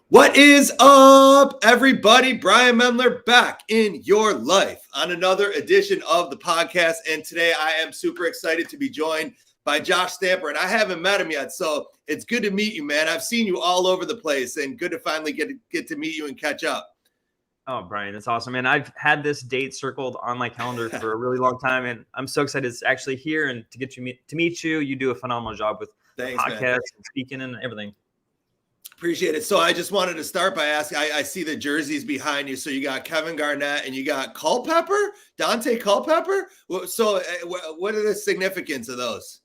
What is up, everybody? Brian Mendler back in your life on another edition of the podcast. And today I am super excited to be joined by Josh Stamper. And I haven't met him yet, so it's good to meet you, man. I've seen you all over the place and good to finally get to meet you and catch up. Oh, Brian, that's awesome. And I've had this date circled on my calendar for a really long time. And I'm so excited it's actually here and to get to meet you. You do a phenomenal job with Thanks, the podcast man. and speaking and everything. Appreciate it. So I just wanted to start by asking, I see the jerseys behind you. So you got Kevin Garnett and you got Culpepper, Dante Culpepper. So what are the significance of those?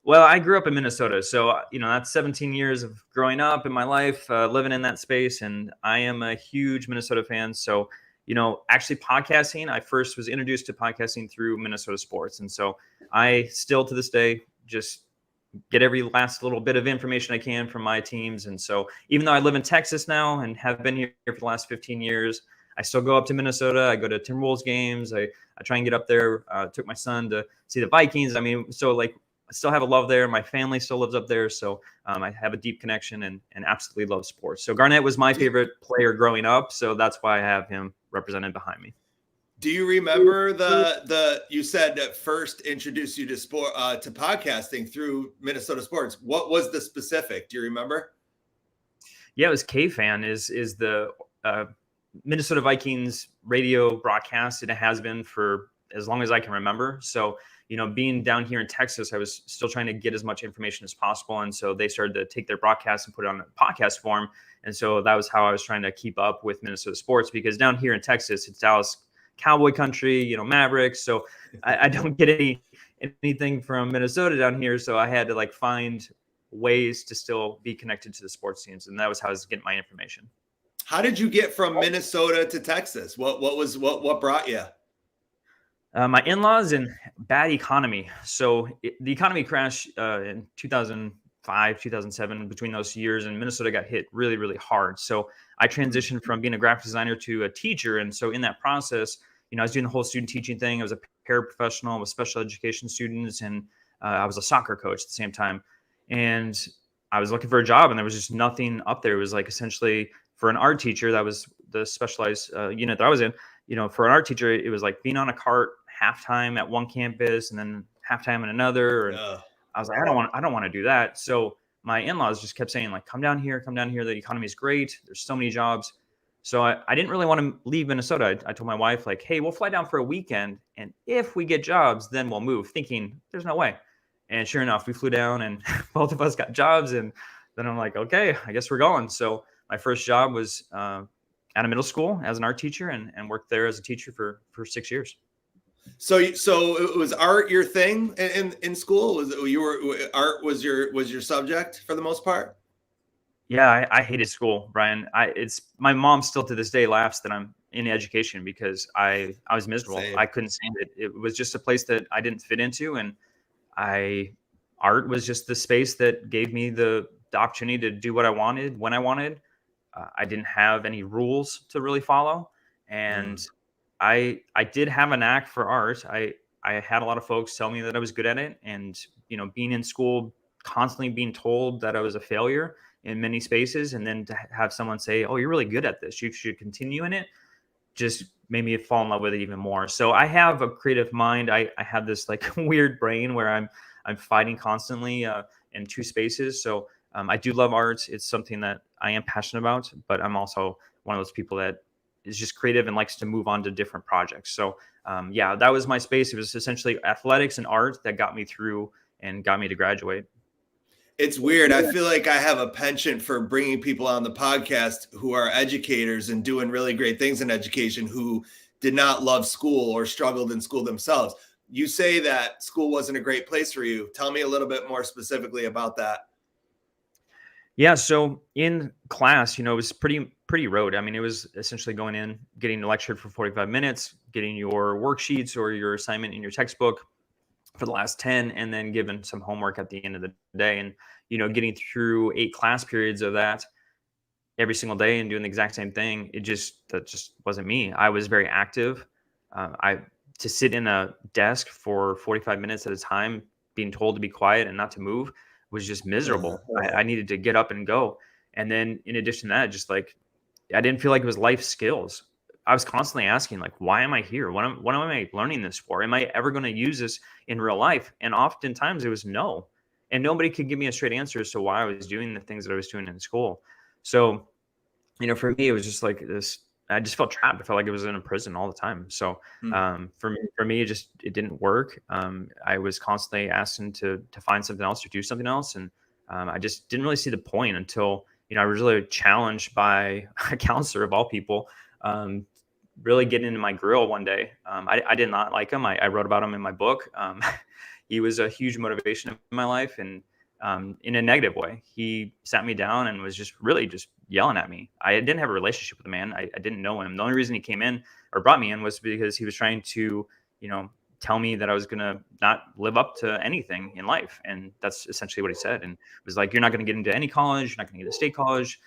Well, I grew up in Minnesota. So, that's 17 years of growing up in my life, living in that space. And I am a huge Minnesota fan. So, actually podcasting, I first was introduced to podcasting through Minnesota sports. And so I still to this day just get every last little bit of information I can from my teams. And so even though I live in Texas now and have been here for the last 15 years, I still go up to Minnesota. I go to Timberwolves games. I try and get up there. Took my son to see the Vikings. I still have a love there. My family still lives up there. So I have a deep connection and absolutely love sports. So Garnett was my favorite player growing up. So that's why I have him represented behind me. Do you remember you said that first introduced you to sport to podcasting through Minnesota sports? What was the specific? Do you remember? Yeah, it was K-Fan is the Minnesota Vikings radio broadcast, and it has been for as long as I can remember. So, being down here in Texas, I was still trying to get as much information as possible. And so they started to take their broadcast and put it on a podcast form. And so that was how I was trying to keep up with Minnesota sports, because down here in Texas, it's Dallas Cowboy country, Mavericks. So I don't get anything from Minnesota down here. So I had to find ways to still be connected to the sports teams. And that was how I was getting my information. How did you get from Minnesota to Texas? What brought you? My in-laws and bad economy. So the economy crashed in 2005, 2007, between those years, and Minnesota got hit really, really hard. So I transitioned from being a graphic designer to a teacher. And so in that process, I was doing the whole student teaching thing. I was a paraprofessional with special education students, and I was a soccer coach at the same time. And I was looking for a job, and there was just nothing up there. It was essentially for an art teacher, that was the specialized unit that I was in. For an art teacher, it was like being on a cart halftime at one campus and then halftime in another. And I was like, I don't want to do that. So my in-laws just kept saying, come down here. The economy is great. There's so many jobs. So I didn't really want to leave Minnesota. I told my wife, hey, we'll fly down for a weekend, and if we get jobs, then we'll move, thinking there's no way. And sure enough, we flew down and both of us got jobs. And then I'm like, okay, I guess we're going. So my first job was at a middle school as an art teacher, and worked there as a teacher for 6 years. So it was art your thing in school? Art was your subject for the most part? Yeah, I hated school, Brian. It's my mom still to this day laughs that I'm in education, because I was miserable. Same. I couldn't stand it. It was just a place that I didn't fit into, and art was just the space that gave me the opportunity to do what I wanted when I wanted. I didn't have any rules to really follow, and I did have a knack for art. I had a lot of folks tell me that I was good at it, and being in school, constantly being told that I was a failure in many spaces, and then to have someone say, "Oh, you're really good at this. You should continue in it," just made me fall in love with it even more. So I have a creative mind. I have this weird brain where I'm fighting constantly in two spaces. So I do love art. It's something that I am passionate about, but I'm also one of those people that is just creative and likes to move on to different projects. So that was my space. It was essentially athletics and art that got me through and got me to graduate. It's weird. I feel like I have a penchant for bringing people on the podcast who are educators and doing really great things in education, who did not love school or struggled in school themselves. You say that school wasn't a great place for you. Tell me a little bit more specifically about that. Yeah. So in class, it was pretty rote. I mean, it was essentially going in, getting lectured for 45 minutes, getting your worksheets or your assignment in your textbook for the last 10, and then given some homework at the end of the day. And, getting through 8 class periods of that every single day and doing the exact same thing, that just wasn't me. I was very active. To sit in a desk for 45 minutes at a time, being told to be quiet and not to move, was just miserable. I needed to get up and go. And then in addition to that, just like, I didn't feel like it was life skills. I was constantly asking, like, why am I here? What am I learning this for? Am I ever going to use this in real life? And oftentimes it was no. And nobody could give me a straight answer as to why I was doing the things that I was doing in school. So, for me, it was just like this. I just felt trapped. I felt like I was in a prison all the time. So, Hmm. for me, it didn't work. I was constantly asking to find something else or do something else, and I just didn't really see the point until I was really challenged by a counselor of all people. Really getting into my grill one day. I did not like him. I wrote about him in my book. He was a huge motivation in my life, and in a negative way. He sat me down and was just really just yelling at me. I didn't have a relationship with the man. I didn't know him. The only reason he came in or brought me in was because he was trying to, tell me that I was going to not live up to anything in life. And that's essentially what he said. And it was like, you're not going to get into any college. You're not going to get a state college.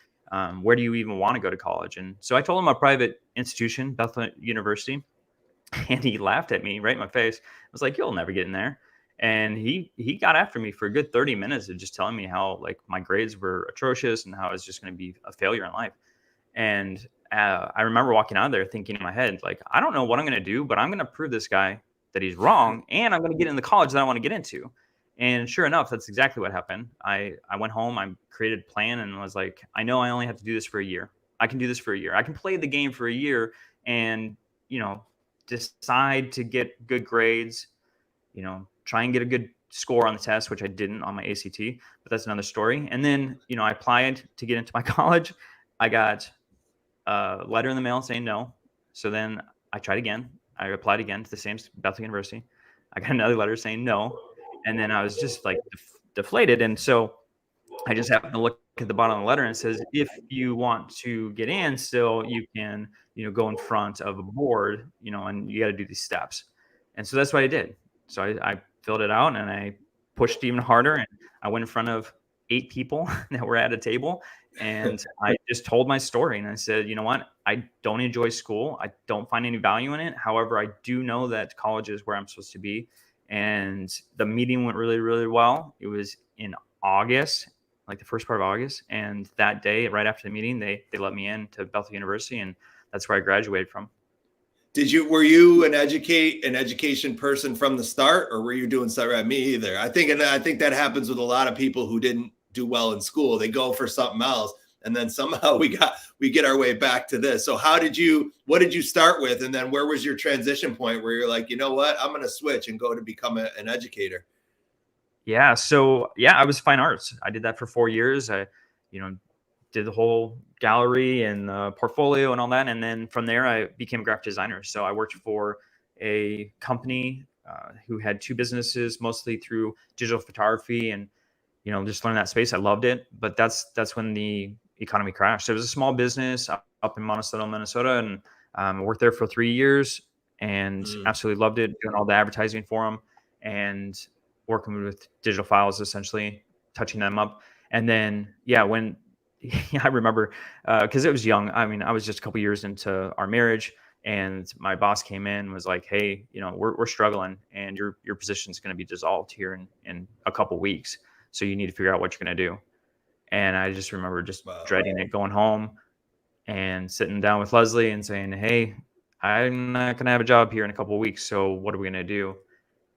Where do you even want to go to college? And so I told him a private institution, Bethel University, and he laughed at me right in my face. I was like, you'll never get in there. And he got after me for a good 30 minutes of just telling me how like my grades were atrocious and how I was just going to be a failure in life. And I remember walking out of there thinking in my head, like, I don't know what I'm going to do, but I'm going to prove this guy that he's wrong, and I'm going to get in the college that I want to get into. And sure enough, that's exactly what happened. I went home, I created a plan, and was like, I know I only have to do this for a year. I can do this for a year. I can play the game for a year and, you know, decide to get good grades, try and get a good score on the test, which I didn't on my ACT, but that's another story. And then, I applied to get into my college. I got a letter in the mail saying no. So then I tried again. I applied again to the same Bethel University. I got another letter saying no. And then I was just like deflated. And so I just happened to look at the bottom of the letter and it says, if you want to get in still, you can, go in front of a board, and you got to do these steps. And so that's what I did. So I filled it out and I pushed even harder. And I went in front of 8 people that were at a table. And I just told my story. And I said, you know what? I don't enjoy school. I don't find any value in it. However, I do know that college is where I'm supposed to be. And the meeting went really, really well. It was in August, like the first part of August. And that day, right after the meeting, they let me in to Bethel University, and that's where I graduated from. Were you an education person from the start, or were you doing stuff? Right, me either. I think that happens with a lot of people who didn't do well in school. They go for something else, and then somehow we get our way back to this. So what did you start with, and then where was your transition point where you're like, you know what, I'm going to switch and go to become an educator? Yeah. So I was fine arts. I did that for 4 years. I, did the whole gallery and portfolio and all that. And then from there, I became a graphic designer. So I worked for a company who had 2 businesses, mostly through digital photography, and just learned that space. I loved it, but that's when the economy crashed. It was a small business up in Monticello, Minnesota, and I worked there for 3 years and absolutely loved it, doing all the advertising for them and working with digital files, essentially touching them up. And then, when I remember, because it was young. I mean, I was just a couple years into our marriage, and my boss came in and was like, "Hey, we're struggling, and your position's going to be dissolved here in a couple weeks. So you need to figure out what you're going to do." And I just remember just dreading it, going home and sitting down with Leslie and saying, "Hey, I'm not going to have a job here in a couple of weeks. So what are we going to do?"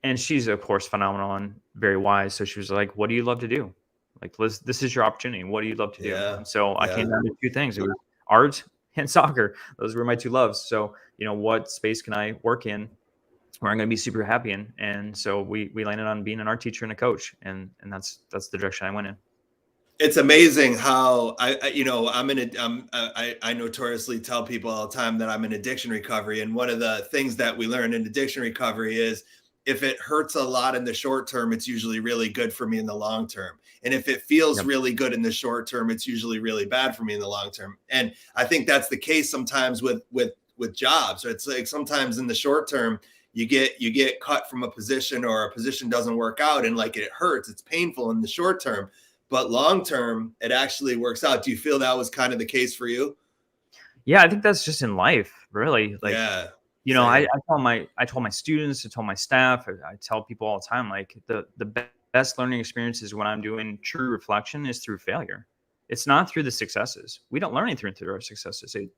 And she's of course phenomenal and very wise. So she was like, "What do you love to do? Like, this is your opportunity. What do you love to do?" Yeah. And so I came down to 2 things. It was art and soccer. Those were my 2 loves. So, what space can I work in where I'm going to be super happy in? And so we landed on being an art teacher and a coach. And that's the direction I went in. It's amazing how I notoriously tell people all the time that I'm in addiction recovery. And one of the things that we learn in addiction recovery is if it hurts a lot in the short term, it's usually really good for me in the long term. And if it feels really good in the short term, it's usually really bad for me in the long term. And I think that's the case sometimes with jobs. It's like sometimes in the short term, you get cut from a position, or a position doesn't work out, and like it hurts, it's painful in the short term, but long term, it actually works out. Do you feel that was kind of the case for you? Yeah, I think that's just in life, really. Like, Yeah. I told my students, I told my staff, I tell people all the time, like the best learning experiences when I'm doing true reflection is through failure. It's not through the successes. We don't learn anything through our successes. It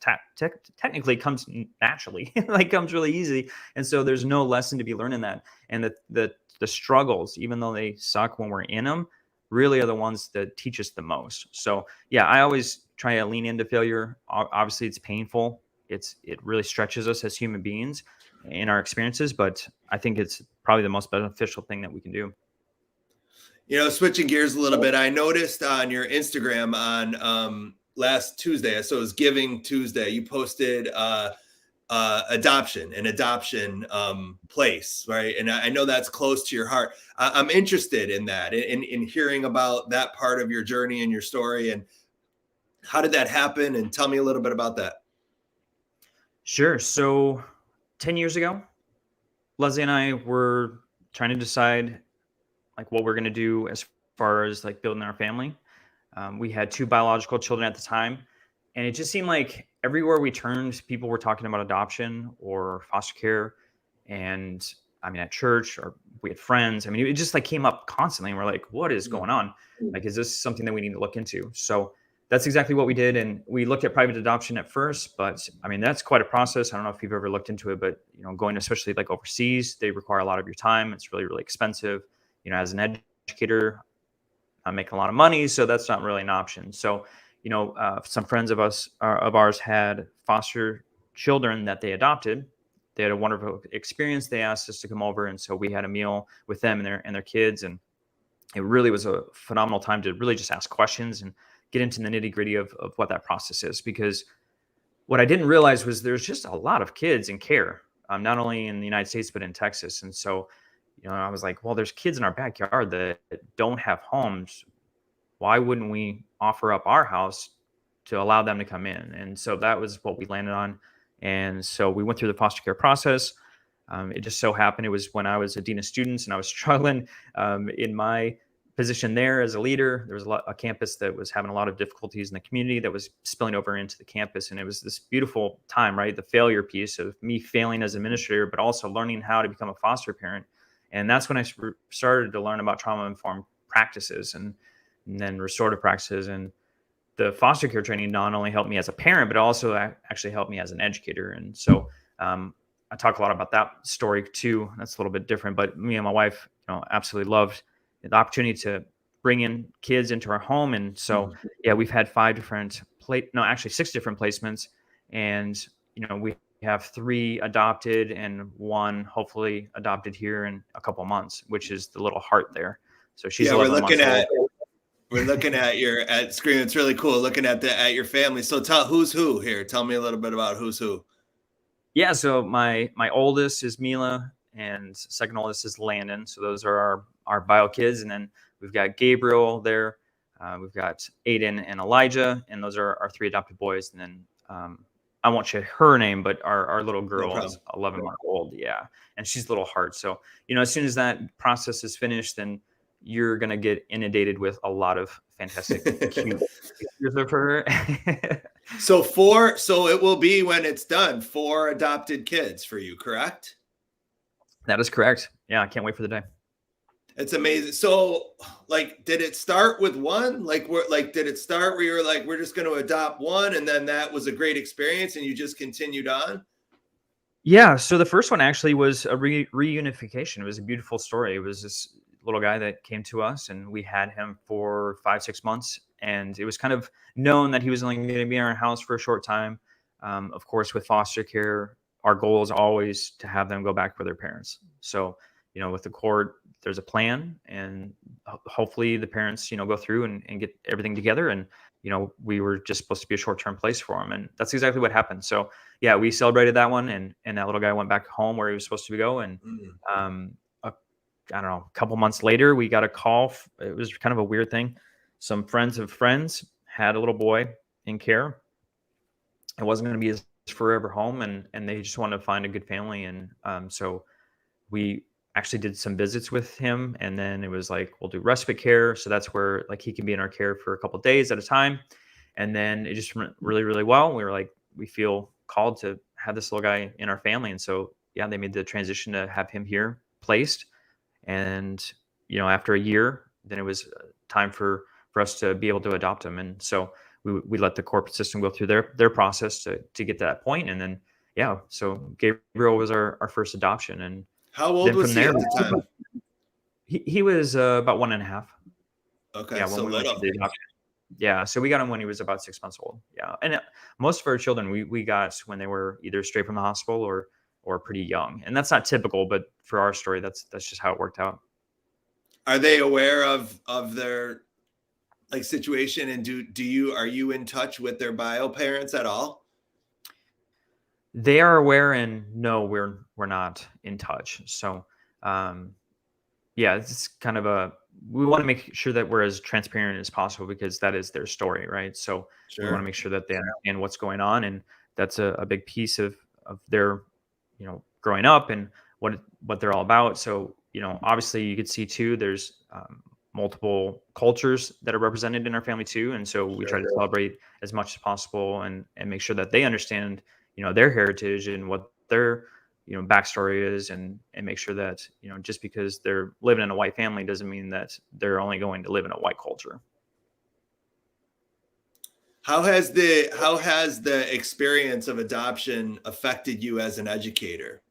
technically comes naturally, like comes really easy. And so there's no lesson to be learned in that. And the struggles, even though they suck when we're in them, really are the ones that teach us the most. So yeah, I always try to lean into failure. Obviously, it's painful. It really stretches us as human beings in our experiences, but I think it's probably the most beneficial thing that we can do. Switching gears a little bit, I noticed on your Instagram on last Tuesday, so it was Giving Tuesday, you posted an adoption place, right? And I know that's close to your heart. I'm interested in that, in hearing about that part of your journey and your story, and how did that happen? And tell me a little bit about that. Sure. So 10 years ago, Leslie and I were trying to decide like what we're going to do as far as like building our family. We had two biological children at the time, and it just seemed like everywhere we turned, people were talking about adoption or foster care. And I mean, at church, or we had friends. I mean, it just like came up constantly, and we're like, "What is going on? Like, is this something that we need to look into?" So that's exactly what we did, and we looked at private adoption at first. But I mean, that's quite a process. I don't know if you've ever looked into it, but going especially like overseas, they require a lot of your time. It's really, really expensive. As an educator, I make a lot of money, so that's not really an option. So, some friends of ours had foster children that they adopted. They had a wonderful experience. They asked us to come over, and so we had a meal with them and their kids, and it really was a phenomenal time to really just ask questions and get into the nitty gritty of what that process is. Because what I didn't realize was there's just a lot of kids in care, not only in the United States but in Texas, and so I was like, well, there's kids in our backyard that don't have homes. Why wouldn't we offer up our house to allow them to come in? And so that was what we landed on. And so we went through the foster care process. It just so happened it was when I was a dean of students and I was struggling in my position there as a leader. There was a campus that was having a lot of difficulties in the community that was spilling over into the campus. And it was this beautiful time, right? The failure piece of me failing as administrator, but also learning how to become a foster parent. And that's when I started to learn about trauma-informed practices and then restorative practices. And the foster care training not only helped me as a parent, but also actually helped me as an educator. And so I talk a lot about that story too. That's a little bit different, but me and my wife, absolutely loved the opportunity to bring in kids into our home. And so, yeah, we've had 6 different placements. And, we have 3 adopted and 1 hopefully adopted here in a couple months, which is the little heart there. So she's 11 months old. We're looking at your screen. It's really cool looking at your family. So tell who's who here. Tell me a little bit about who's who. Yeah. So my oldest is Mila and second oldest is Landon. So those are our bio kids. And then we've got Gabriel there. We've got Aiden and Elijah, and those are our 3 adopted boys. And then I won't share her name, but our little girl is 11 months old. Yeah. And she's a little hard. So, as soon as that process is finished, then you're going to get inundated with a lot of fantastic cute pictures of her. So it will be, when it's done, 4 adopted kids for you, correct? That is correct. Yeah. I can't wait for the day. It's amazing. So, did it start with 1? Did it start where you were like, we're just going to adopt 1, and then that was a great experience, and you just continued on? Yeah. So the first one actually was a reunification. It was a beautiful story. It was this little guy that came to us, and we had him for 5-6 months, and it was kind of known that he was only going to be in our house for a short time. Of course, with foster care, our goal is always to have them go back with their parents. So, with the court, there's a plan, and hopefully the parents, go through and get everything together. And, we were just supposed to be a short-term place for them. And that's exactly what happened. So yeah, we celebrated that one, and that little guy went back home where he was supposed to go. And, I don't know, a couple months later, we got a call. It was kind of a weird thing. Some friends of friends had a little boy in care. It wasn't going to be his forever home, and they just wanted to find a good family. And so we actually did some visits with him, and then it was like, we'll do respite care. So that's where like he can be in our care for a couple of days at a time. And then it just went really, really well. We were like, we feel called to have this little guy in our family. And so, yeah, they made the transition to have him here placed. And, after a year, then it was time for for us to be able to adopt them. And so we let the corporate system go through their process to get to that point. And then, yeah, so Gabriel was our first adoption. And How old then was from he there, at the time? he was about 1.5. Okay, Yeah, so when we went little. through the adoption. Yeah, so we got him when he was about 6 months old. Yeah, and most of our children we got when they were either straight from the hospital or pretty young, and that's not typical, but for our story, that's just how it worked out. Are they aware of their like situation, and are you in touch with their bio parents at all? They are aware, and no, we're not in touch. So, yeah, it's kind of we want to make sure that we're as transparent as possible because that is their story, right? So we want to Sure. make sure that they understand what's going on, and that's a big piece of their, growing up and what they're all about. So, obviously you could see too, there's multiple cultures that are represented in our family too, and so we try to celebrate as much as possible and make sure that they understand, their heritage and what their backstory is, and make sure that just because they're living in a white family doesn't mean that they're only going to live in a white culture. How has the experience of adoption affected you as an educator?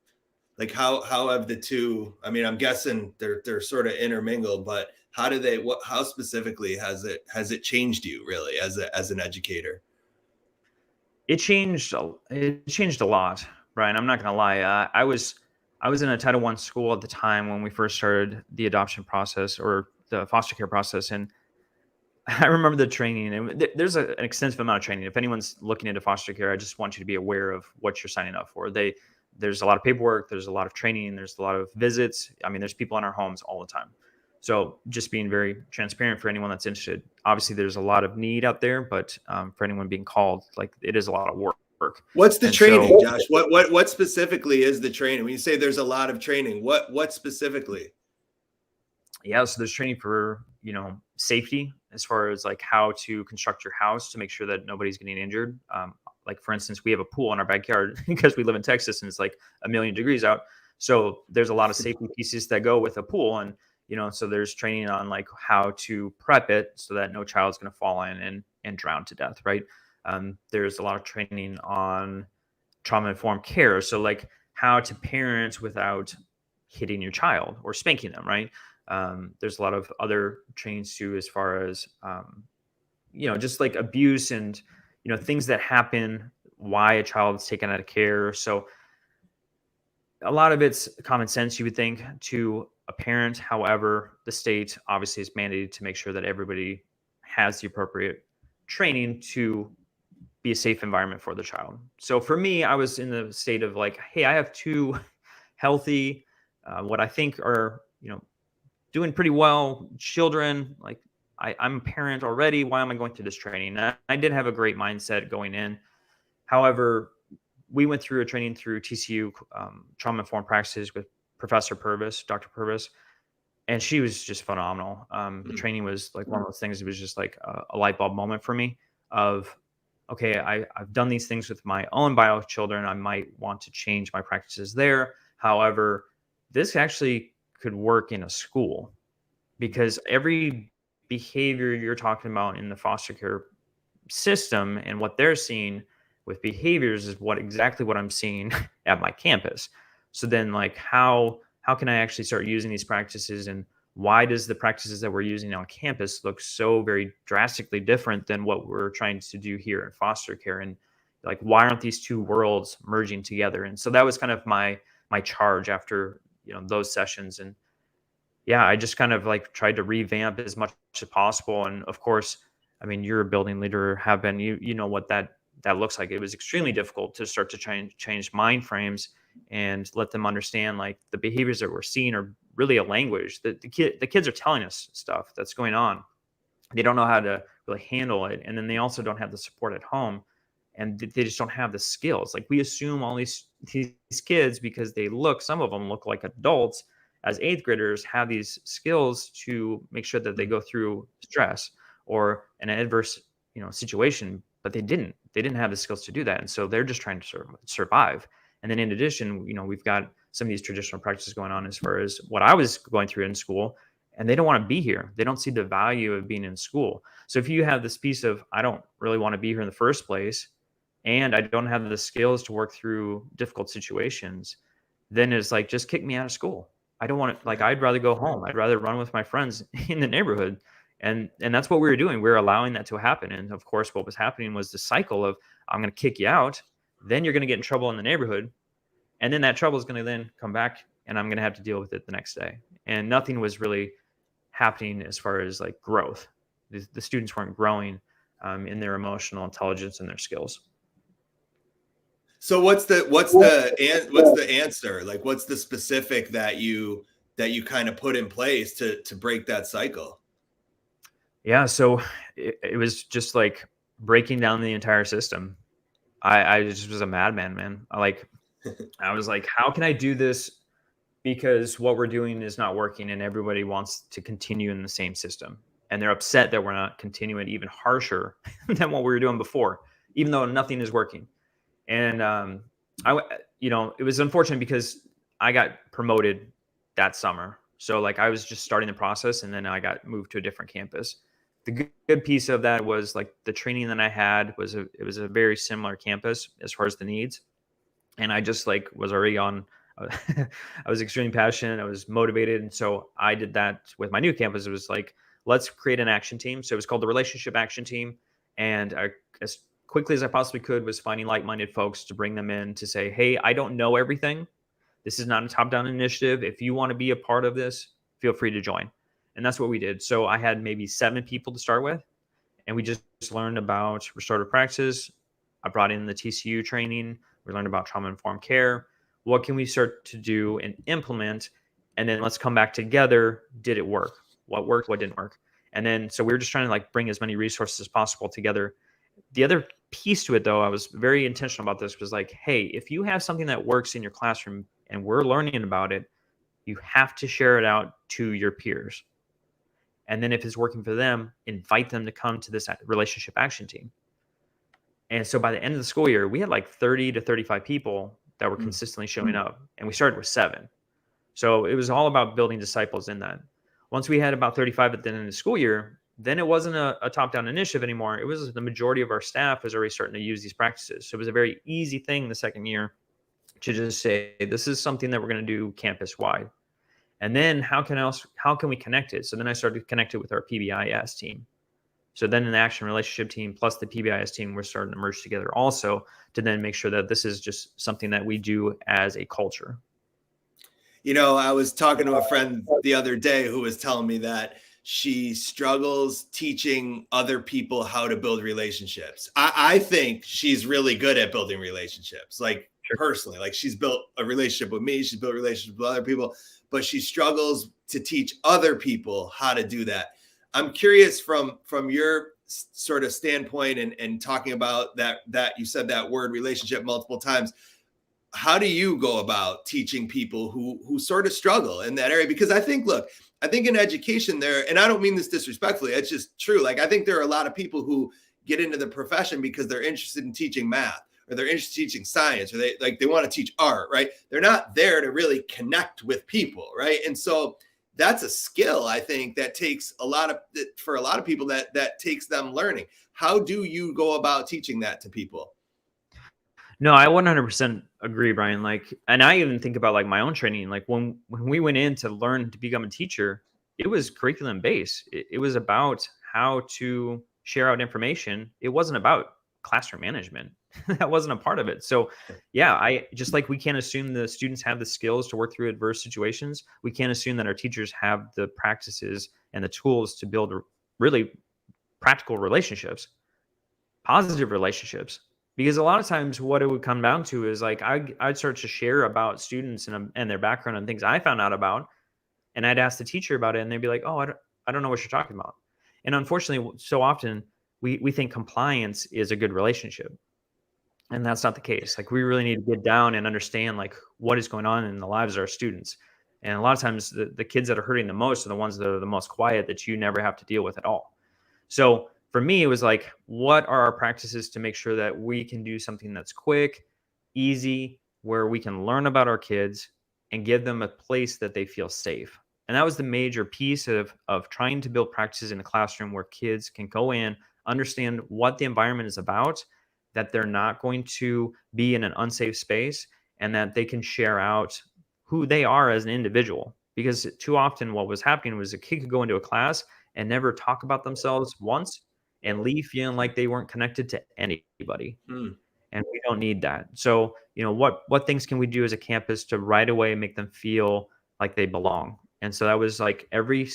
Like how have the two, I mean, I'm guessing they're sort of intermingled, but how specifically has it changed you really as an educator? It changed a lot, Brian. I'm not gonna lie. I was in a Title I school at the time when we first started the adoption process or the foster care process, and I remember the training. And there's an extensive amount of training. If anyone's looking into foster care, I just want you to be aware of what you're signing up for. There's a lot of paperwork. There's a lot of training. There's a lot of visits. I mean, there's people in our homes all the time. So just being very transparent for anyone that's interested. Obviously, there's a lot of need out there, but for anyone being called, like it is a lot of work. What's the And training, so, Josh? What specifically is the training? When you say there's a lot of training, what specifically? yeah, so there's training for safety as far as like how to construct your house to make sure that nobody's getting injured. Like for instance, we have a pool in our backyard because we live in Texas and it's like 1,000,000 degrees out. So there's a lot of safety pieces that go with a pool, and so there's training on like how to prep it so that no child's going to fall in and drown to death, right? There's a lot of training on trauma-informed care, so like how to parent without hitting your child or spanking them, right? There's a lot of other trainings too, as far as just like abuse and things that happen, why a child is taken out of care. So a lot of it's common sense, you would think, to a parent. However, the state obviously is mandated to make sure that everybody has the appropriate training to be a safe environment for the child. So for me, I was in the state of like, hey, I have two healthy, what I think are, doing pretty well children. Like I'm a parent already. Why am I going through this training? I did have a great mindset going in. However, we went through a training through TCU, trauma-informed practices with Professor Purvis, Dr. Purvis, and she was just phenomenal. The training was like one of those things. It was just like a light bulb moment for me of, okay, I've done these things with my own bio children. I might want to change my practices there. However, this actually could work in a school, because every behavior you're talking about in the foster care system and what they're seeing with behaviors is exactly what I'm seeing at my campus. So then like how can I actually start using these practices, and why does the practices that we're using on campus look so very drastically different than what we're trying to do here in foster care? And like, why aren't these two worlds merging together? And so that was kind of my charge after those sessions. And yeah, I just kind of like tried to revamp as much as possible. And of course, I mean, you're a building leader, have been, you know what that looks like. It was extremely difficult to start to change mind frames and let them understand like the behaviors that we're seeing are really a language that the kids are telling us stuff that's going on. They don't know how to really handle it, and then they also don't have the support at home, and they just don't have the skills. Like we assume all these kids, because some of them look like adults as eighth graders, have these skills to make sure that they go through stress or an adverse situation, but they didn't have the skills to do that, and so they're just trying to survive. And then in addition, we've got some of these traditional practices going on as far as what I was going through in school. and they don't want to be here. They don't see the value of being in school. So if you have this piece of, I don't really want to be here in the first place, and I don't have the skills to work through difficult situations, then it's like, just kick me out of school. I don't want to, like, Right. I'd rather go home. I'd rather run with my friends in the neighborhood. And that's what we were doing. We were allowing that to happen. And of course, what was happening was the cycle of, I'm going to kick you out. Then you're going to get in trouble in the neighborhood. And then that trouble is going to then come back, and I'm going to have to deal with it the next day. And nothing was really happening as far as like growth. The students weren't growing in their emotional intelligence and their skills. So what's the answer? Like, what's the specific that you kind of put in place to break that cycle? Yeah, so it was just like breaking down the entire system. I just was a madman, man. I was like, how can I do this? Because what we're doing is not working, and everybody wants to continue in the same system. And they're upset that we're not continuing even harsher than what we were doing before, even though nothing is working. And it was unfortunate because I got promoted that summer. So like I was just starting the process, and then I got moved to a different campus. The good piece of that was like the training that I had was it was a very similar campus as far as the needs. And I just like was already on, I was extremely passionate. I was motivated. And so I did that with my new campus. It was like, let's create an action team. So it was called the Relationship Action Team. And as quickly as I possibly could, was finding like-minded folks to bring them in to say, hey, I don't know everything. This is not a top-down initiative. If you want to be a part of this, feel free to join. And that's what we did. So I had maybe 7 people to start with, and we just learned about restorative practices. I brought in the TCU training. We learned about trauma-informed care. What can we start to do and implement? And then let's come back together. Did it work? What worked? What didn't work? And then, so we were just trying to like bring as many resources as possible together. The other piece to it, though, I was very intentional about this, was like, hey, if you have something that works in your classroom and we're learning about it, you have to share it out to your peers. And then if it's working for them, invite them to come to this relationship action team. And so by the end of the school year, we had like 30 to 35 people that were consistently showing up. And we started with 7. So it was all about building disciples in that. Once we had about 35 at the end of the school year, then it wasn't a top-down initiative anymore. It was the majority of our staff was already starting to use these practices. So it was a very easy thing the second year to just say, this is something that we're going to do campus-wide. And then how can we connect it? So then I started to connect it with our PBIS team. So then an action relationship team plus the PBIS team, we're starting to merge together also to then make sure that this is just something that we do as a culture. You know, I was talking to a friend the other day who was telling me that she struggles teaching other people how to build relationships. I think she's really good at building relationships, like personally, like she's built a relationship with me, she's built a relationship with other people, but she struggles to teach other people how to do that. I'm curious from your sort of standpoint and talking about that you said that word relationship multiple times. How do you go about teaching people who sort of struggle in that area? Because I think in education there, and I don't mean this disrespectfully, it's just true. Like, I think there are a lot of people who get into the profession because they're interested in teaching math, or they're interested in teaching science, or they want to teach art, right? They're not there to really connect with people, right? And so that's a skill, I think, that takes for a lot of people that takes them learning. How do you go about teaching that to people? No, I 100% agree, Brian. Like, and I even think about like my own training. Like when we went in to learn to become a teacher, it was curriculum based. It was about how to share out information. It wasn't about classroom management. That wasn't a part of it. So yeah, I just like, we can't assume the students have the skills to work through adverse situations. We can't assume that our teachers have the practices and the tools to build really practical relationships, positive relationships. Because a lot of times what it would come down to is like, I'd start to share about students and their background and things I found out about. And I'd ask the teacher about it, and they'd be like, oh, I don't know what you're talking about. And unfortunately, so often we think compliance is a good relationship. And that's not the case. Like, we really need to get down and understand like what is going on in the lives of our students. And a lot of times the kids that are hurting the most are the ones that are the most quiet, that you never have to deal with at all. So for me, it was like, what are our practices to make sure that we can do something that's quick, easy, where we can learn about our kids and give them a place that they feel safe. And that was the major piece of trying to build practices in a classroom where kids can go in, understand what the environment is about, that they're not going to be in an unsafe space, and that they can share out who they are as an individual. Because too often what was happening was a kid could go into a class and never talk about themselves once and leave feeling like they weren't connected to anybody. Mm. And we don't need that. So, what things can we do as a campus to right away make them feel like they belong? And so that was like every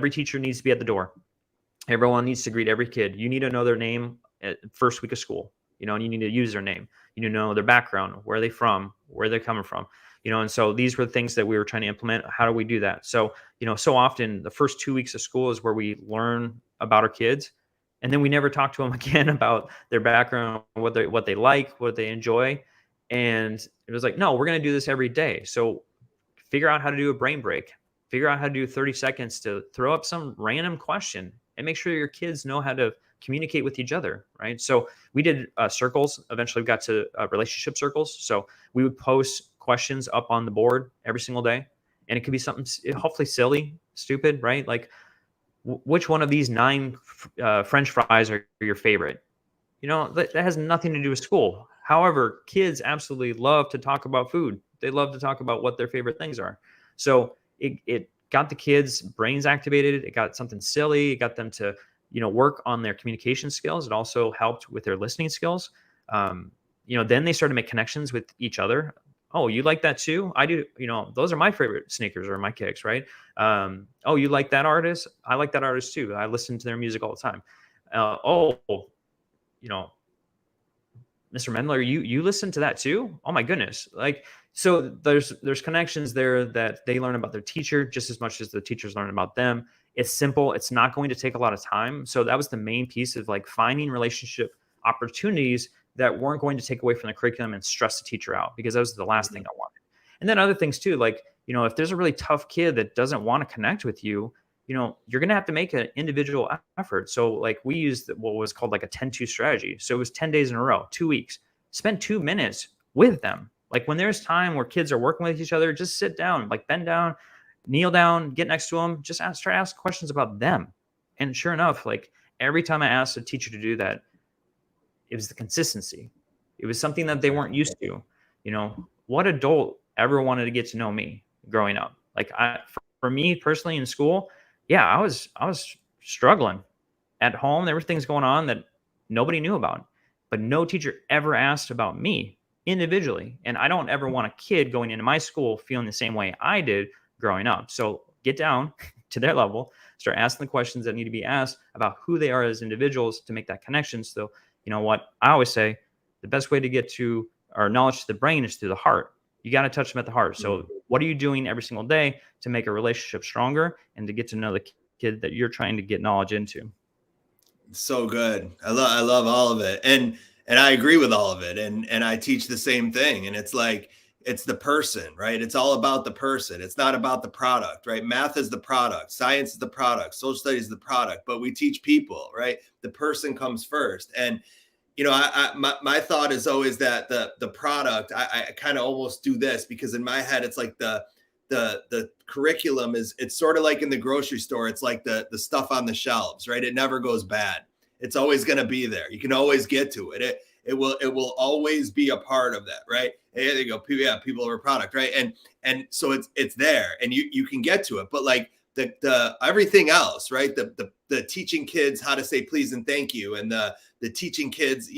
teacher needs to be at the door. Everyone needs to greet every kid. You need to know their name at first week of school, and you need to use their name. You need to know their background, where are they from, where they're coming from, and so these were things that we were trying to implement. How do we do that? So, so often the first 2 weeks of school is where we learn about our kids, and then we never talk to them again about their background, what they like, what they enjoy. And it was like, no, we're going to do this every day. So figure out how to do a brain break, figure out how to do 30 seconds to throw up some random question, and make sure your kids know how to communicate with each other, right? So we did circles. Eventually we got to relationship circles. So we would post questions up on the board every single day, and it could be something hopefully silly, stupid, right? Like, which one of these 9 French fries are your favorite? That has nothing to do with school. However, kids absolutely love to talk about food. They love to talk about what their favorite things are. So it got the kids' brains activated. It got something silly. It got them to, work on their communication skills. It also helped with their listening skills. Then they started to make connections with each other. Oh, you like that too? I do. Those are my favorite sneakers or my kicks, right? Oh, you like that artist? I like that artist too. I listen to their music all the time. Mr. Mendler, you listen to that too? Oh my goodness. Like, so there's connections there that they learn about their teacher just as much as the teachers learn about them. It's simple. It's not going to take a lot of time. So that was the main piece of like finding relationship opportunities that weren't going to take away from the curriculum and stress the teacher out, because that was the last thing I wanted. And then other things too, like, if there's a really tough kid that doesn't want to connect with you, you're going to have to make an individual effort. So like we used what was called like a 10-2 strategy. So it was 10 days in a row, 2 weeks, spend 2 minutes with them. Like when there's time where kids are working with each other, just sit down, like bend down, kneel down, get next to them, just try to ask questions about them. And sure enough, like every time I asked a teacher to do that, it was the consistency. It was something that they weren't used to. What adult ever wanted to get to know me growing up? Like for me personally in school, yeah, I was struggling. At home, there were things going on that nobody knew about, but no teacher ever asked about me individually. And I don't ever want a kid going into my school feeling the same way I did growing up. So get down to their level, start asking the questions that need to be asked about who they are as individuals to make that connection. So, what I always say, the best way to get to our knowledge to the brain is through the heart. You got to touch them at the heart. So what are you doing every single day to make a relationship stronger and to get to know the kid that you're trying to get knowledge into? So good. I love all of it. And I agree with all of it. And I teach the same thing. And it's like, it's the person, right? It's all about the person. It's not about the product, right? Math is the product. Science is the product. Social studies is the product, but we teach people, right? The person comes first. And, my thought is always that the product, I kind of almost do this because in my head, it's like the curriculum it's sort of like in the grocery store. It's like the stuff on the shelves, right? It never goes bad. It's always going to be there. You can always get to it. It will always be a part of that, right? Hey, there you go. People are a product, right? And so it's there, and you can get to it. But like the everything else, right? The teaching kids how to say please and thank you, and the teaching kids,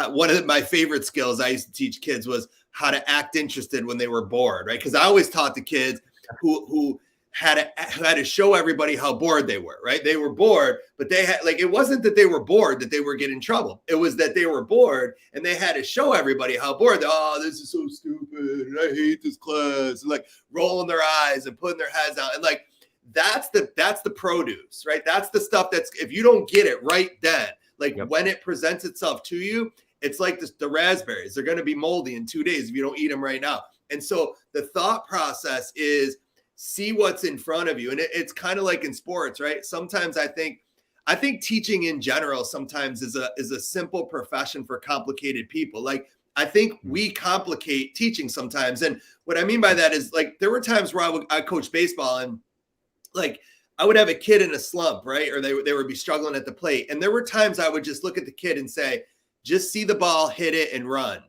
one of my favorite skills I used to teach kids was how to act interested when they were bored, right? Because I always taught the kids who had to show everybody how bored they were, right? They were bored, but they had it wasn't that they were bored that they were getting in trouble. It was that they were bored and they had to show everybody how bored. Oh, this is so stupid, and I hate this class, and like rolling their eyes and putting their heads down, and like that's the produce, right? That's the stuff that's, if you don't get it right then, when it presents itself to you, it's like the raspberries. They're going to be moldy in 2 days if you don't eat them right now. And so the thought process is see what's in front of you. And it's kind of like in sports, right? Sometimes I think teaching in general sometimes is a simple profession for complicated people. Like I think we complicate teaching sometimes. And what I mean by that is, like, there were times where I coached baseball, and like I would have a kid in a slump, right? Or they would be struggling at the plate. And there were times I would just look at the kid and say, just see the ball, hit it, and run.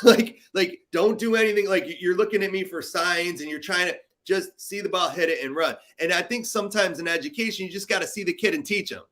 like don't do anything. Like, you're looking at me for signs and you're trying to just see the ball, hit it, and run. And I think sometimes in education, you just got to see the kid and teach them.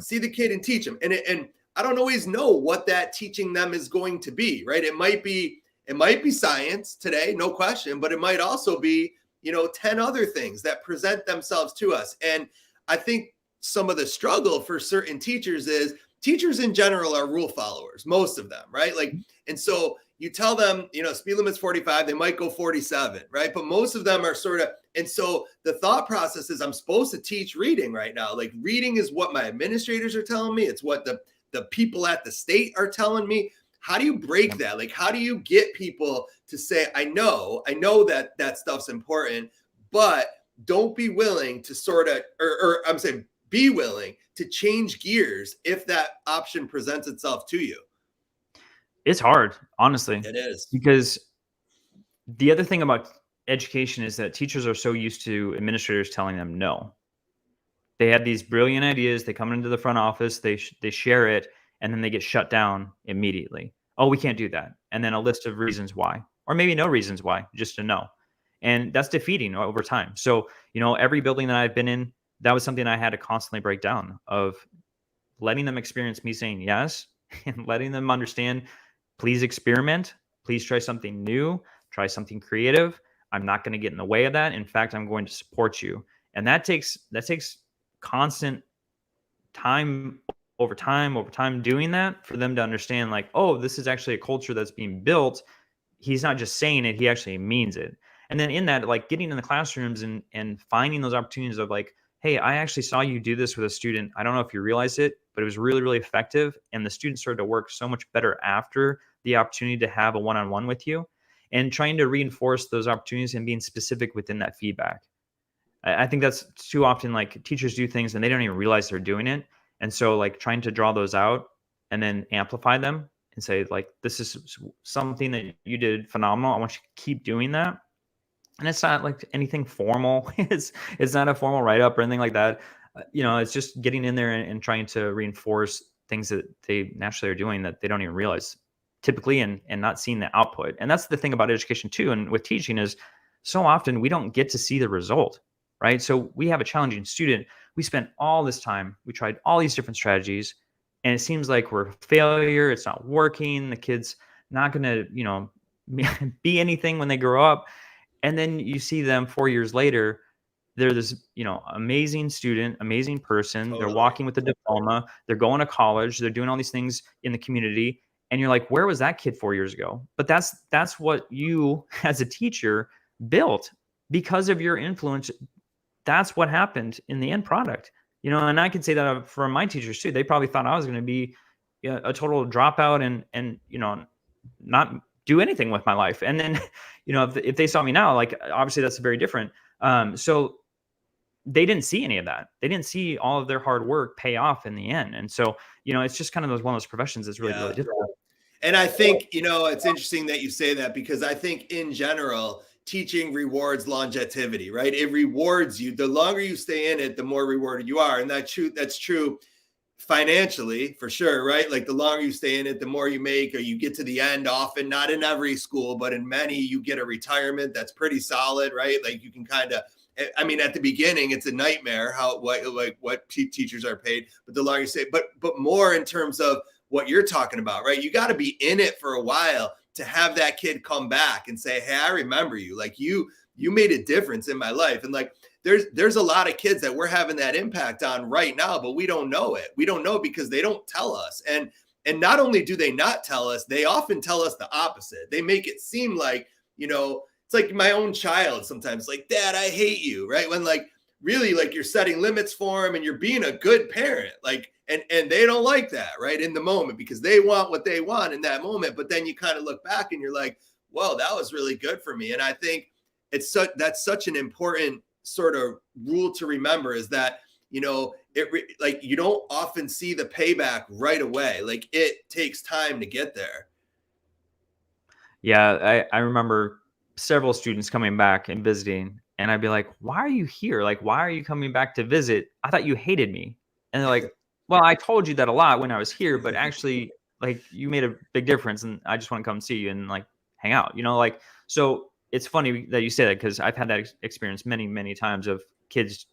See the kid and teach them. And I don't always know what that teaching them is going to be, right? It might be science today, no question, but it might also be, 10 other things that present themselves to us. And I think some of the struggle for certain teachers is, teachers in general are rule followers, most of them, right? Like, and so you tell them, speed limit's 45, they might go 47, right? But most of them are sort of, and so the thought process is, I'm supposed to teach reading right now. Like, reading is what my administrators are telling me. It's what the people at the state are telling me. How do you break that? Like, how do you get people to say, I know that stuff's important, but don't be willing to sort of, or I'm saying, be willing to change gears if that option presents itself to you. It's hard, honestly. It is. Because the other thing about education is that teachers are so used to administrators telling them no. They have these brilliant ideas. They come into the front office, they share it, and then they get shut down immediately. Oh, we can't do that. And then a list of reasons why, or maybe no reasons why, just a no. And that's defeating over time. So, every building that I've been in, that was something I had to constantly break down, of letting them experience me saying yes and letting them understand, please experiment, please try something new, try something creative. I'm not going to get in the way of that. In fact, I'm going to support you. And that takes constant time over time doing that, for them to understand, like, oh, this is actually a culture that's being built. He's not just saying it, he actually means it. And then in that, like, getting in the classrooms and finding those opportunities of, like, hey, I actually saw you do this with a student. I don't know if you realized it, but it was really, really effective. And the student started to work so much better after the opportunity to have a one-on-one with you, and trying to reinforce those opportunities and being specific within that feedback. I think that's too often, like, teachers do things and they don't even realize they're doing it. And so, like, trying to draw those out and then amplify them and say, like, this is something that you did phenomenal. I want you to keep doing that. And it's not like anything formal. It's not a formal write-up or anything like that. It's just getting in there and trying to reinforce things that they naturally are doing that they don't even realize typically, and not seeing the output. And that's the thing about education too, and with teaching, is so often we don't get to see the result, right? So we have a challenging student. We spent all this time, we tried all these different strategies, and it seems like we're a failure. It's not working. The kid's not going to, be anything when they grow up. And then you see them 4 years later, they're this, amazing student, amazing person. Totally. They're walking with a diploma. They're going to college. They're doing all these things in the community. And you're like, where was that kid 4 years ago? But that's what you as a teacher built because of your influence. That's what happened in the end product. And I can say that from my teachers too. They probably thought I was going to be a total dropout and not do anything with my life. And then, if they saw me now, like, obviously that's very different. So they didn't see any of that. They didn't see all of their hard work pay off in the end. And so, it's just kind of one of those professions that's really, really difficult. And I think, it's interesting that you say that, because I think in general, teaching rewards longevity, right? It rewards you. The longer you stay in it, the more rewarded you are. And that's true financially, for sure, right? Like, the longer you stay in it, the more you make, or you get to the end. Often, not in every school, but in many, you get a retirement that's pretty solid, right? Like, you can kind of, at the beginning, it's a nightmare what teachers are paid, but the longer you stay, but more in terms of what you're talking about, right? You got to be in it for a while to have that kid come back and say, hey, I remember you. Like, you made a difference in my life. And like, there's a lot of kids that we're having that impact on right now, but we don't know it. We don't know because they don't tell us. And not only do they not tell us, they often tell us the opposite. They make it seem like, it's like my own child sometimes, like, Dad, I hate you, right? When, like, really, like, you're setting limits for them and you're being a good parent, like, and they don't like that, right, in the moment, because they want what they want in that moment. But then you kind of look back and you're like, whoa, that was really good for me. And I think that's such an important sort of rule to remember, is that, like, you don't often see the payback right away. Like, it takes time to get there. Yeah, I remember several students coming back and visiting, and I'd be like, "Why are you here? Like, why are you coming back to visit? I thought you hated me." And they're like, "Well, I told you that a lot when I was here, but actually, like, you made a big difference, and I just want to come see you and like hang out." Like so. It's funny that you say that because I've had that experience many, many times of kids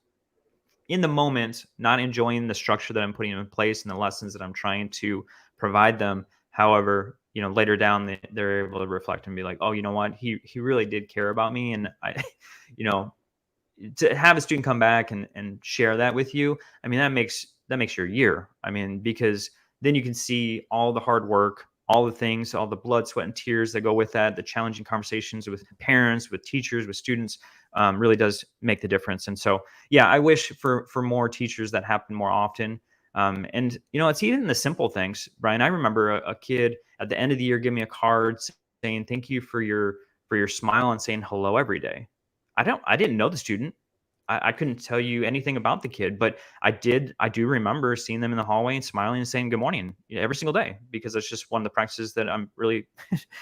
in the moment not enjoying the structure that I'm putting in place and the lessons that I'm trying to provide them. However, later down they're able to reflect and be like, oh, you know what, he really did care about me. And I you know to have a student come back and share that with you, I mean, that makes your year. I mean, because then you can see all the hard work, all the things, all the blood, sweat, and tears that go with that, the challenging conversations with parents, with teachers, with students, really does make the difference. And so, yeah, I wish for more teachers that happen more often. And it's even the simple things, Brian. I remember a kid at the end of the year give me a card saying thank you for your smile and saying hello every day. I didn't know the student. I couldn't tell you anything about the kid, but I do remember seeing them in the hallway and smiling and saying good morning every single day, because that's just one of the practices that I'm really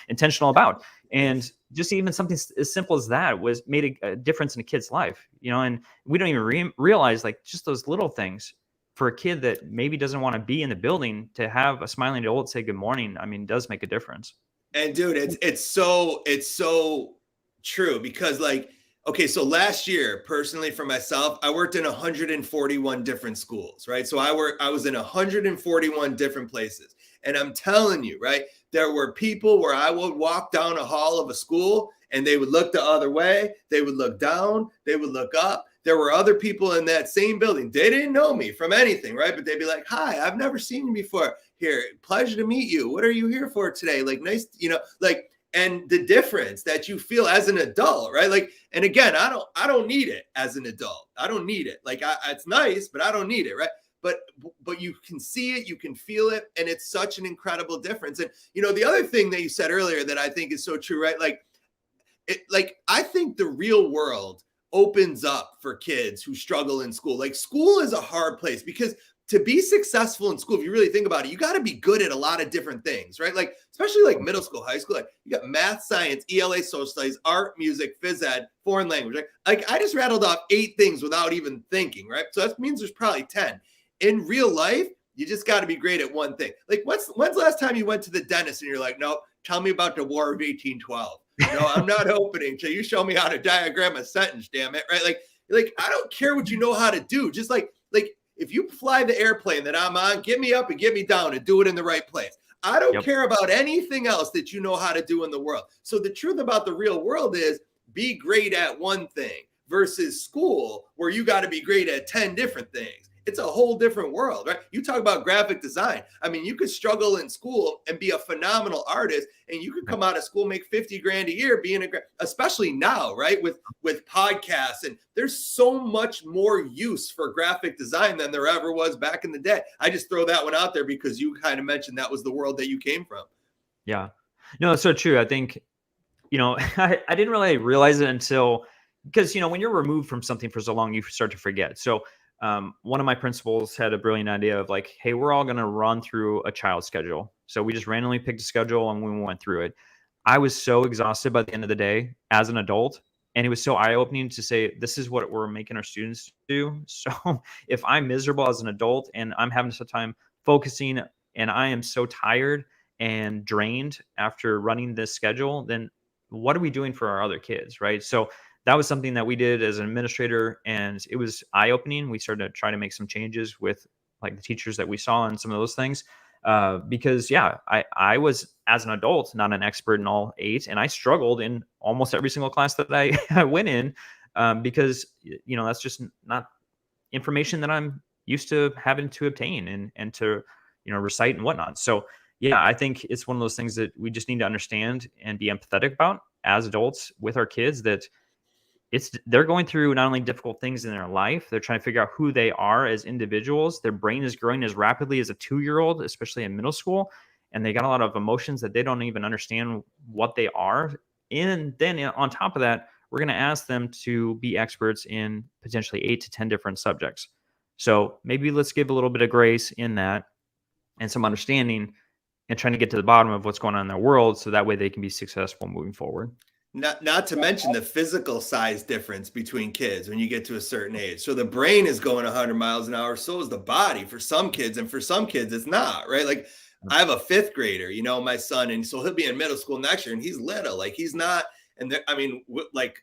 intentional about. And just even something as simple as that was made a difference in a kid's life, and we don't even realize, like, just those little things for a kid that maybe doesn't want to be in the building, to have a smiling adult say good morning, I mean, does make a difference. And dude, it's so true because like, okay, so last year, personally for myself, I worked in 141 different schools, right? So I was in 141 different places. And I'm telling you, right, there were people where I would walk down a hall of a school and they would look the other way, they would look down, they would look up. There were other people in that same building. They didn't know me from anything, right? But they'd be like, "Hi, I've never seen you before. Here, pleasure to meet you. What are you here for today? Like, nice, like." And the difference that you feel as an adult, right? Like, and again, I don't need it as an adult. I don't need it. Like, it's nice, but I don't need it, right? But you can see it, you can feel it, and it's such an incredible difference. And the other thing that you said earlier that I think is so true, right? Like I think the real world opens up for kids who struggle in school. Like, school is a hard place because to be successful in school, if you really think about it, you got to be good at a lot of different things, right? Like, especially like middle school, high school, like you got math, science, ELA, social studies, art, music, phys ed, foreign language, right? Like, I just rattled off 8 things without even thinking, right? So that means there's probably 10. In real life, you just got to be great at one thing. Like, when's the last time you went to the dentist and you're like, no, tell me about the War of 1812. No, I'm not opening till you show me how to diagram a sentence, damn it, right? Like I don't care what you know how to do. Just like if you fly the airplane that I'm on, get me up and get me down and do it in the right place. I don't care about anything else that you know how to do in the world. So the truth about the real world is be great at one thing versus school where you got to be great at 10 different things. It's a whole different world, right? You talk about graphic design. I mean, you could struggle in school and be a phenomenal artist, and you could come out of school, make 50 grand a year being especially now, right? With podcasts, and there's so much more use for graphic design than there ever was back in the day. I just throw that one out there because you kind of mentioned that was the world that you came from. Yeah. No, it's so true. I think, I didn't really realize it until, because, when you're removed from something for so long, you start to forget. So one of my principals had a brilliant idea of like, hey, we're all going to run through a child schedule. So we just randomly picked a schedule and we went through it. I was so exhausted by the end of the day as an adult. And it was so eye-opening to say, this is what we're making our students do. So if I'm miserable as an adult and I'm having some time focusing and I am so tired and drained after running this schedule, then what are we doing for our other kids, right? So that was something that we did as an administrator, and it was eye-opening. We started to try to make some changes with like the teachers that we saw and some of those things. Because yeah, I was, as an adult, not an expert in all 8, and I struggled in almost every single class that I went in, because that's just not information that I'm used to having to obtain and to recite and whatnot. So yeah, I think it's one of those things that we just need to understand and be empathetic about as adults with our kids, that they're going through not only difficult things in their life, they're trying to figure out who they are as individuals. Their brain is growing as rapidly as a 2-year-old, especially in middle school, and they got a lot of emotions that they don't even understand what they are. And then on top of that, we're going to ask them to be experts in potentially 8 to 10 different subjects. So maybe let's give a little bit of grace in that and some understanding. and trying to get to the bottom of what's going on in their world, so that way they can be successful moving forward. Not to mention the physical size difference between kids when you get to a certain age. So the brain is going 100 miles an hour, so is the body for some kids, and for some kids it's not, right? Like I have a 5th grader, my son, and so he'll be in middle school next year, and he's little, like he's not, and I mean, like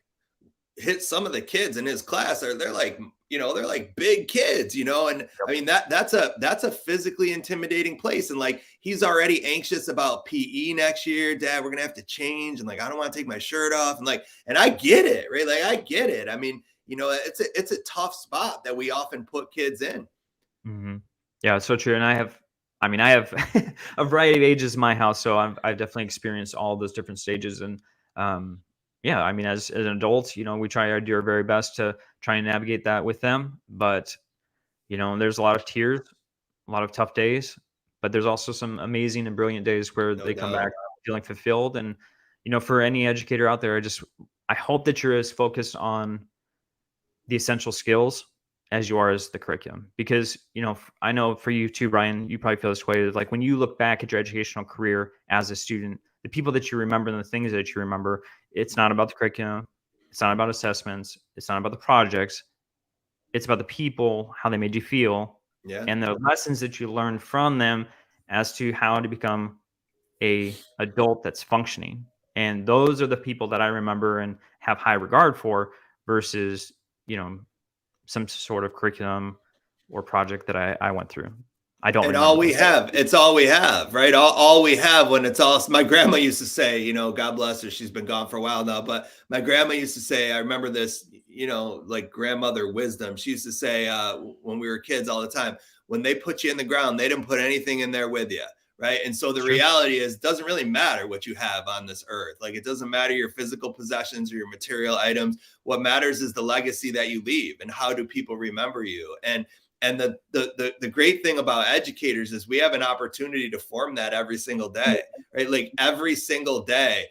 hit some of the kids in his class they're like, they're like big kids, and I mean that's a physically intimidating place. And like he's already anxious about PE next year. Dad, we're gonna have to change, and like I don't want to take my shirt off, and I get it, right? Like I get it. I mean, it's a tough spot that we often put kids in. Mm-hmm. Yeah, it's so true. And I have a variety of ages in my house, so I've definitely experienced all those different stages. And yeah, I mean, as an adult, we try to do our very best to try and navigate that with them. But there's a lot of tears, a lot of tough days, but there's also some amazing and brilliant days where No they come doubt. back feeling fulfilled. And for any educator out there, I hope that you're as focused on the essential skills as you are as the curriculum. Because I know for you too, Brian, you probably feel this way. Like when you look back at your educational career as a student, the people that you remember and the things that you remember, it's not about the curriculum, it's not about assessments, it's not about the projects, it's about the people, how they made you feel, Yeah. and the lessons that you learned from them as to how to become a adult that's functioning. And those are the people that I remember and have high regard for versus some sort of curriculum or project that I went through. I don't And remember all we those. have, it's all we have, right? All we have when it's all, my grandma used to say, God bless her, she's been gone for a while now, but my grandma used to say, I remember this, like grandmother wisdom. She used to say when we were kids all the time, when they put you in the ground, they didn't put anything in there with you, right? And so the reality is, it doesn't really matter what you have on this earth. Like it doesn't matter your physical possessions or your material items. What matters is the legacy that you leave and how do people remember you. And the great thing about educators is we have an opportunity to form that every single day, right? Like every single day,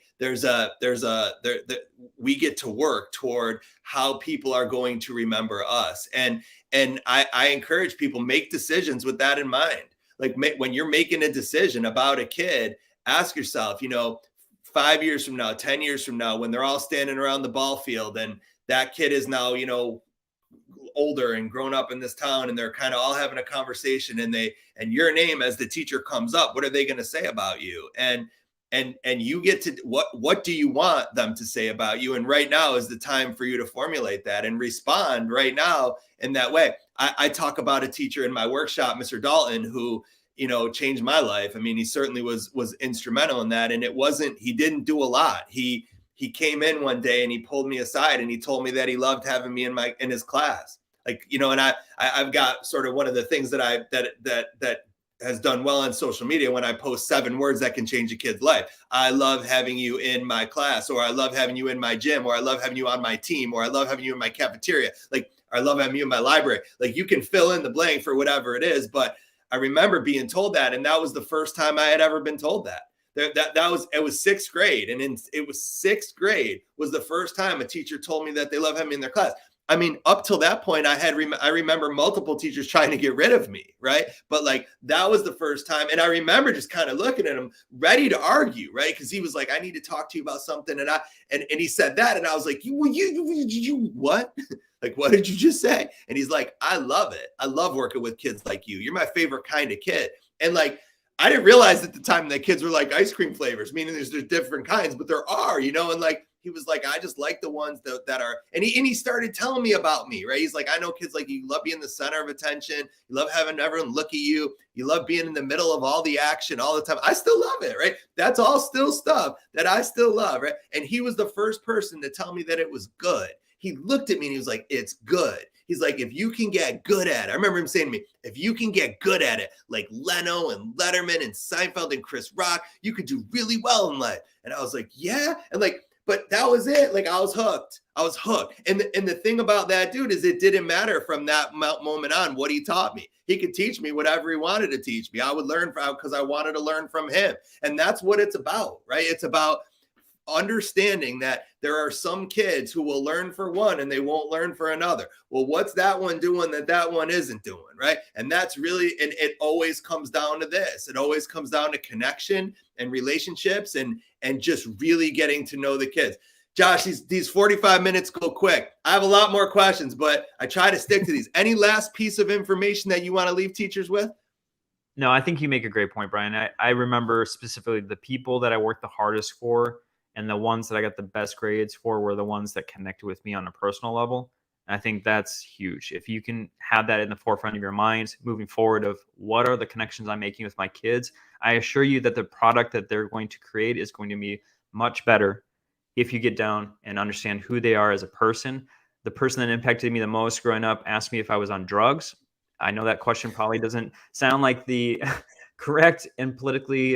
we get to work toward how people are going to remember us. And I encourage people, make decisions with that in mind. Like when you're making a decision about a kid, ask yourself, 5 years from now, 10 years from now, when they're all standing around the ball field and that kid is now, older and grown up in this town, and they're kind of all having a conversation, and your name as the teacher comes up, what are they going to say about you? And you get to, what do you want them to say about you? And right now is the time for you to formulate that and respond right now in that way. I talk about a teacher in my workshop, Mr. Dalton, who changed my life. I mean, he certainly was instrumental in that. And he didn't do a lot. He came in one day and he pulled me aside and he told me that he loved having me in his class. Like, and I've got sort of one of the things that has done well on social media when I post 7 words that can change a kid's life. I love having you in my class, or I love having you in my gym, or I love having you on my team, or I love having you in my cafeteria. Like, I love having you in my library. Like, you can fill in the blank for whatever it is. But I remember being told that, and that was the first time I had ever been told that. It was 6th grade, and it was 6th grade was the first time a teacher told me that they love having me in their class. I mean, up till that point, I remember multiple teachers trying to get rid of me, right? But like, that was the first time. And I remember just kind of looking at him, ready to argue, right? Because he was like, I need to talk to you about something. And he said that. And I was like, you what? Like, what did you just say? And he's like, I love it. I love working with kids like you. You're my favorite kind of kid. And like, I didn't realize at the time that kids were like ice cream flavors, meaning there's different kinds, but there are, and like, he was like, I just like the ones that are, and he started telling me about me, right? He's like, I know kids like you love being the center of attention. You love having everyone look at you. You love being in the middle of all the action all the time. I still love it, right? That's all still stuff that I still love, right? And he was the first person to tell me that it was good. He looked at me and he was like, it's good. He's like, if you can get good at it, I remember him saying to me, if you can get good at it, like Leno and Letterman and Seinfeld and Chris Rock, you could do really well in life. And I was like, yeah. And like, but that was it. Like, I was hooked. And the thing about that dude is it didn't matter from that moment on what he taught me. He could teach me whatever he wanted to teach me. I would learn because I wanted to learn from him. And that's what it's about, right? It's about understanding that there are some kids who will learn for one and they won't learn for another. Well, what's that one doing that one isn't doing, right? And that's really, and it always comes down to this. It always comes down to connection and relationships and just really getting to know the kids. Josh, these 45 minutes go quick. I have a lot more questions, but I try to stick to these. Any last piece of information that you want to leave teachers with? No, I think you make a great point, Brian. I remember specifically the people that I worked the hardest for and the ones that I got the best grades for were the ones that connected with me on a personal level. And I think that's huge. If you can have that in the forefront of your mind moving forward of what are the connections I'm making with my kids, I assure you that the product that they're going to create is going to be much better if you get down and understand who they are as a person. The person that impacted me the most growing up asked me if I was on drugs. I know that question probably doesn't sound like the correct and politically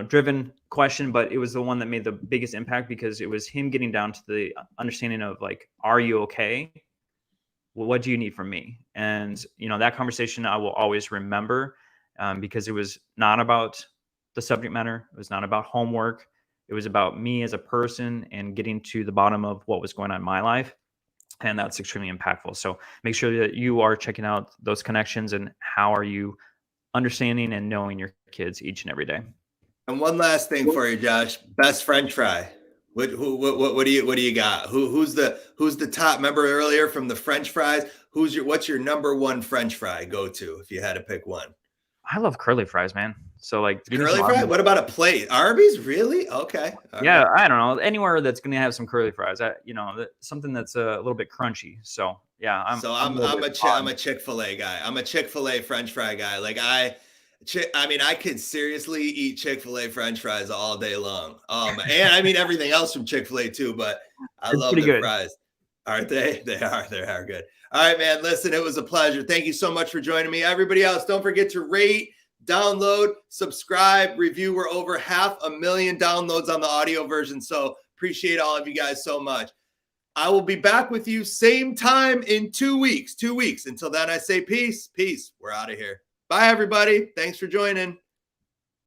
driven question, but it was the one that made the biggest impact because it was him getting down to the understanding of like, are you okay? Well, what do you need from me? And, that conversation I will always remember because it was not about the subject matter. It was not about homework. It was about me as a person and getting to the bottom of what was going on in my life. And that's extremely impactful. So make sure that you are checking out those connections and how are you understanding and knowing your kids each and every day. And one last thing for you, Josh. Best French fry. What do you got? Who's the top? Remember earlier from the French fries? What's your number one French fry go to if you had to pick one? I love curly fries, man. So like curly fry. What about a plate? Arby's, really? Okay. Yeah, right. I don't know, anywhere that's going to have some curly fries. Something that's a little bit crunchy. So yeah, I'm a Chick-fil-A guy. I'm a Chick-fil-A French fry guy. Like I could seriously eat Chick-fil-A French fries all day long. And I mean everything else from Chick-fil-A too, but I love their fries. Aren't they? They are good. All right, man. Listen, it was a pleasure. Thank you so much for joining me. Everybody else, don't forget to rate, download, subscribe, review. We're over 500,000 downloads on the audio version. So appreciate all of you guys so much. I will be back with you same time in 2 weeks. 2 weeks. Until then, I say peace. Peace. We're out of here. Bye, everybody. Thanks for joining.